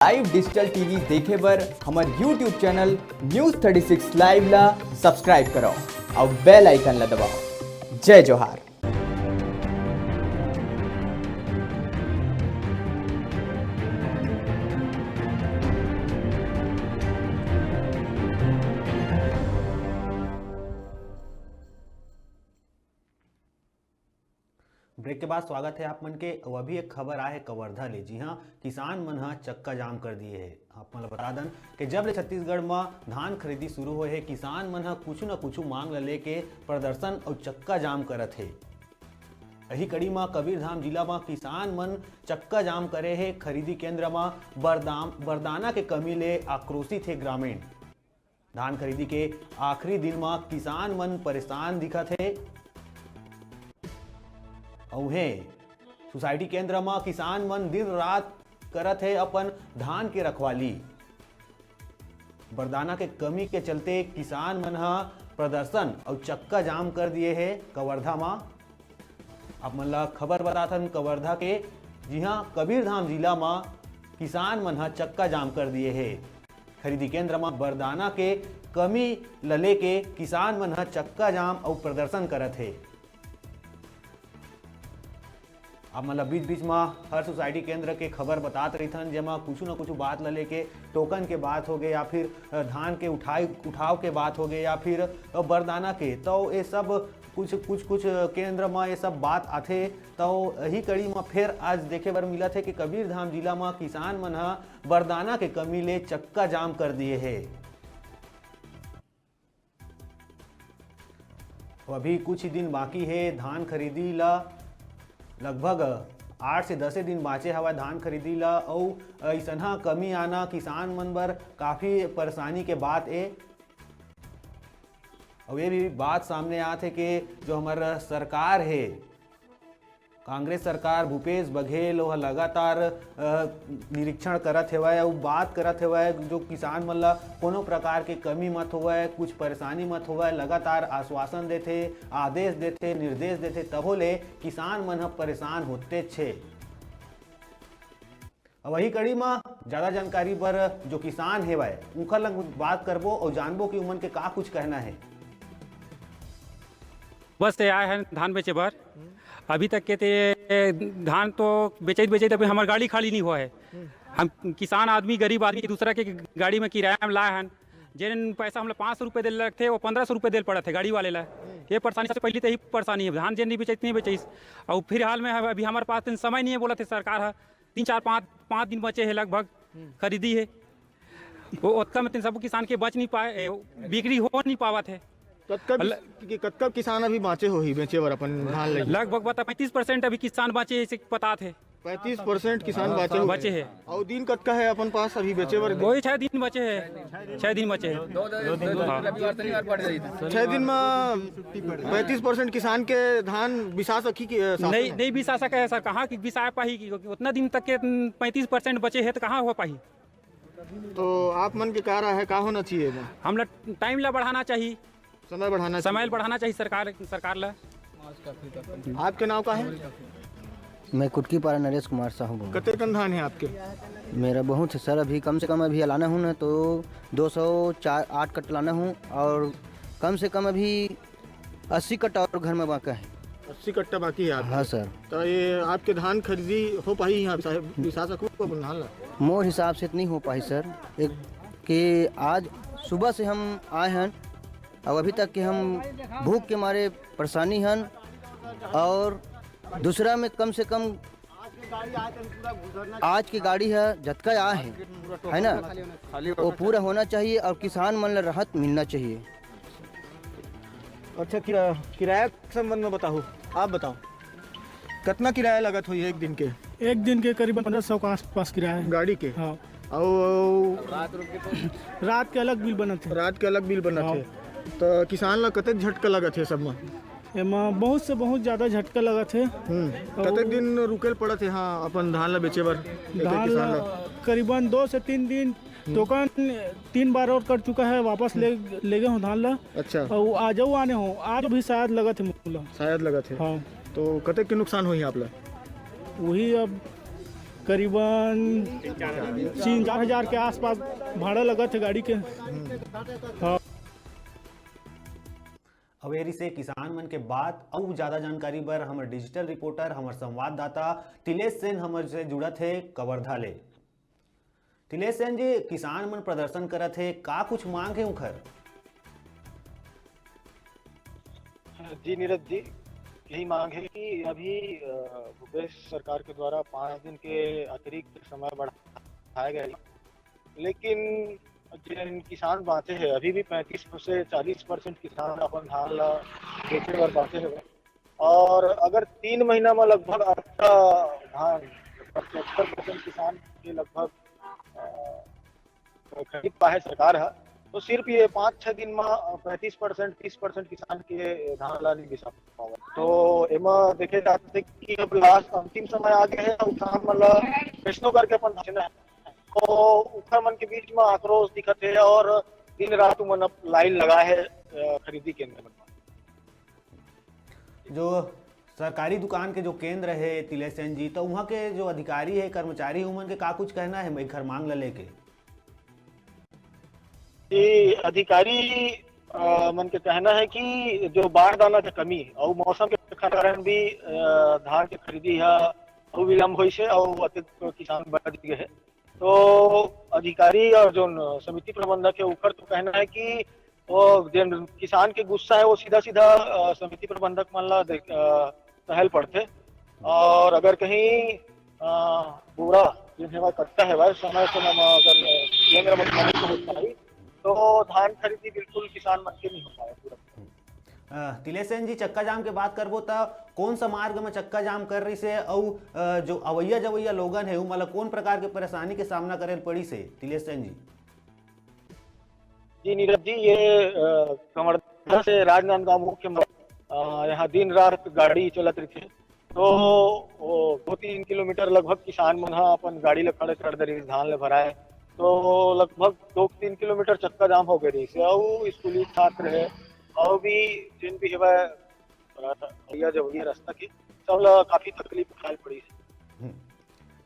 Live digital TV देखे बर हमार यूट्यूब चैनल न्यूज़ 36 लाइव ला सब्सक्राइब करो और बेल आइकन ला दबाओ। जय जोहार। ब्रेक के बाद स्वागत है आप मन के। वह भी एक खबर आए है कवर्धा ले। जी हाँ, किसान मन हा चक्का जाम कर दिए है। आप मन बता दन कि जब ले छत्तीसगढ़ में धान खरीदी शुरू हुए है, किसान मन हा कुछ न कुछ मांग ला लेके प्रदर्शन और चक्का जाम करत है। यही कड़ी में कबीरधाम जिला में किसान मन चक्का जाम करे है। खरीदी केंद्र में बरदाना के कमी ले आक्रोशित है ग्रामीण। धान खरीदी के आखिरी दिन में किसान मन परेशान दिखत है। औहे सोसाइटी केंद्र में किसान मन दिन रात करत है अपन धान के रखवाली। बरदाना के कमी के चलते किसान मन हा प्रदर्शन और चक्का जाम कर दिए है कवर्धा में। आप मन ला खबर बताथन कवर्धा के। जी हाँ, कबीरधाम जिला में किसान मन हा चक्का जाम कर दिए है। खरीदी केंद्र में बरदाना के कमी लले के किसान मन हा चक्का जाम और प्रदर्शन करत है। अब मतलब बीच बीच में हर सोसाइटी केंद्र के खबर बतात रही थन, जेमा कुछ न कुछ बात ल लेके टोकन के बात हो गए या फिर धान के उठाव के बात हो गए या फिर बरदाना के, तो ये सब कुछ केंद्र में ये सब बात आथे। तो यही कड़ी में फिर आज देखे बर मिला थे कि कबीरधाम जिला में किसान मन हा बरदाना के कमी ले चक्का जाम कर दिए है। अभी कुछ ही दिन बाकी है धान खरीदी ला, लगभग 8 से 10 दिन बाँचे हवा धान खरीदी ला। और ऐसा कमी आना किसान मन बर काफ़ी परेशानी के बात है। और ये भी बात सामने आते कि जो हमारा सरकार है, कांग्रेस सरकार, भूपेश बघेल वह लगातार निरीक्षण करत हेवय और बात करत हेवय जो किसान मन ला कोनो प्रकार के कमी मत होवय, कुछ परेशानी मत होवय। लगातार आश्वासन देथे, आदेश देथे, निर्देश देथे, तभो ले किसान मन ह परेशान होते छे। वही कड़ी में ज़्यादा जानकारी पर जो किसान हेवय उनकर लग बात करबो और जानबो कि उमन के का कुछ कहना है। बस से आए हैं धान बेचे बर। अभी तक के ते धान तो बेचते अभी हमार गाड़ी खाली नहीं हुआ है। हम किसान आदमी, गरीब आदमी दूसरा के गाड़ी में किराया में लाए हैं। जिन पैसा हम 500 रुपये दिल रखे थे वो 1500 रुपये दिल पड़ा थे गाड़ी वाले ला। ये परेशानी सबसे पहली तो यही परेशानी है। धान जिन नहीं बेचे नहीं बेचे। और फिर हाल में अभी हमारे पास समय नहीं है, बोला थे सरकार है 3-4-5 दिन बचे हैं लगभग खरीदी है। वो उतना में सब किसान के बच नहीं पाए, बिक्री हो नहीं पावा थे। कतका किसान अभी बाँचे हो ही बेचे बर अपन धान लगे? लगभग बता 35% अभी किसान बाँचे ऐसे पता थे। 35% किसान बचे है। और दिन कतका है अपन पास अभी बेचे बर? वही 6 दिन बचे हैं। 6 दिन बचे हैं। 6 दिन में 35% किसान के धान बिसा सकी नहीं बिसा सके है सर। कहाँ की बिसा पाही? उतना दिन तक के 35% बचे है तो कहाँ हो पाही? तो आप मन के क्या राय है, का होना चाहिए? हम लोग टाइम ला बढ़ाना चाहिए, समय बढ़ाना चाहिए सरकार ला। आपके नाम का है? मैं कुटकी पारा नरेश कुमार साहू हूँ। कितने टन धान है आपके? मेरा बहुत है सर। अभी कम से कम अभी लाना हूँ ना तो 208 कट लाना हूँ और कम से कम अभी 80 कट और घर में बाका है। 80 कट्टा बाकी है आपके? हाँ सर। तो ये आपके धान खरीदी हो पाई यहाँ बिसा सकूँ धान ला? मोर हिसाब से नहीं हो पाई सर। एक कि आज सुबह से हम आए हैं और अभी तक कि हम भूख के मारे परेशानी हैं। और दूसरा में कम से कम आज की गाड़ी है जतका आए हैं है ना, वो पूरा होना चाहिए और किसान मन ला राहत मिलना चाहिए। अच्छा, किराया के संबंध में बताओ, आप बताओ कितना किराया लागत हुई एक दिन के? एक दिन के करीबन 1500 के आसपास किराया है गाड़ी के। हाँ। और रात के अलग बिल बनत है। रात के अलग बिल बनत है। तो किसान ला कतक झटका लगत है सब में? एमा बहुत से बहुत ज़्यादा झटका लगत है। कतक दिन रुकेल पड़त है हाँ अपन धान ला बेचे बर? धान करीबन 2 से 3 दिन टोकन 3 बार और कर चुका है, वापस ले गए हूँ धान ला। अच्छा। और आज आने हो, आज भी शायद लगत है। शायद लगत है। हाँ। तो कतक के नुकसान हुई आप ला? वही अब करीबन 3-4 हज़ार के आसपास भाड़ा लगा थे गाड़ी के। हाँ। अवेरी से किसान मन के बात और ज्यादा जानकारी बर हमर डिजिटल रिपोर्टर हमर संवाददाता तिलेश सेन हमर से जुड़त है कवर्धा ले। तिलेश सेन जी, किसान मन प्रदर्शन करत है, का कुछ मांग है उनकर? जी नीरज जी, यही मांग है कि अभी भूपेश सरकार के द्वारा 5 दिन के अतिरिक्त समय बढ़ाया गया है, लेकिन जिन किसान बांटे हैं अभी भी 35 से 40% किसान अपन धान ला बेचे बर बांटे हैं। और अगर 3 महीना में लगभग आपका धान 75% किसान के लगभग खरीद पाए सरकार है, तो सिर्फ ये 5-6 दिन में 35% 30% किसान के धान ला नहीं बेचा पावा। तो एमा देखे जाते कि अब लास्ट अंतिम समय आ गया है, किसान मतलब फैसलो करके अपन धान है, तो उखर मन के बीच में आक्रोश दिखत है और दिन रात मन लाइन लगा है खरीदी केंद्र में। जो सरकारी दुकान के जो केंद्र है तिलेश सेन जी, तो वहाँ के जो अधिकारी है कर्मचारी उमन के का कुछ कहना है घर मांग ला लेके? ये अधिकारी मन के कहना है कि जो बाढ़ दाना के कमी और मौसम के कारण भी धान के खरीदी है और विलम्ब हुई से और अतिक किसान बढ़ गए है। तो अधिकारी और जो समिति प्रबंधक है उनका तो कहना है कि वो जो किसान के गुस्सा है वो सीधा सीधा समिति प्रबंधक मन ला सहल पड़ते, और अगर कहीं पूरा जिन्हें करता है वह समय से अगर केंद्र में होता है तो धान खरीदी बिल्कुल किसान मन के नहीं हो पाए पूरा। तिलेश सेन जी, चक्का जाम के बात करबो तो कौन सा मार्ग में चक्का जाम कर रही से और जो अवैया जवैया लोगन है मतलब कौन प्रकार के परेशानी के सामना करे पड़ी से? तिलेश सेन जी जी नीरज जी, ये कवर्धा से राजनांदगांव मुख्य यहाँ दिन रात गाड़ी चलत रही थी, तो 2-3 किलोमीटर लगभग किसान मन अपन गाड़ी ले खड़े कर दे धान ले भराए, तो लगभग 2-3 किलोमीटर चक्का जाम हो गई रही और स्कूली छात्र है और भी जिन भी है जब ये रास्ता की सब काफी तकलीफ उठाई पड़ी है।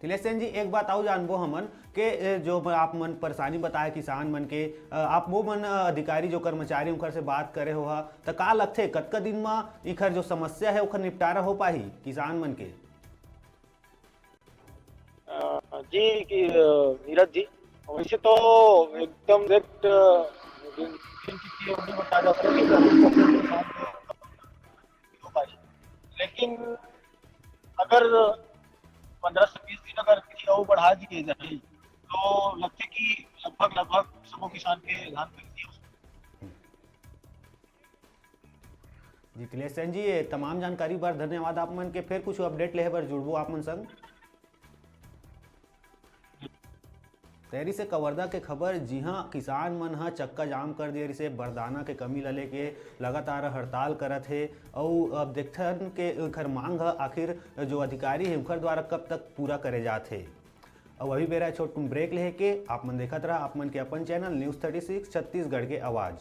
तिलेश सेन जी, एक बात और जानबो हमन के जो आप मन परेशानी बताए किसान मन के, आप वो मन अधिकारी जो कर्मचारी उनकर से बात करे हो तो का लगथे कतका दिन में इखर जो समस्या है उखर निपटारा हो पाही किसान मन के? जी नीरज जी, वैसे तो एकदम डायरेक्ट बताया जाता है, लेकिन अगर 15 से 20 दिन अगर किसी और बढ़ा दिए जाए तो लगते कि लगभग सबो किसान के धान खरीदी हो सकती। जी तिलेश सेन जी, ये तमाम जानकारी बार धन्यवाद आप मन के। फिर कुछ अपडेट ले बर जुड़बो आप मन संग। तैयारी से कवर्धा के खबर। जी हाँ, किसान मन हा चक्का जाम कर दिए से बरदाना के कमी ल लेके लगातार हड़ताल करत है और अब देखथन के उखर मांग आखिर जो अधिकारी है उखर द्वारा कब तक पूरा करे जाथे। अब अभी बेरा छोट ब्रेक ले के आप मन देखत रहा आप मन के अपन चैनल न्यूज़ 36 छत्तीसगढ़ के आवाज़।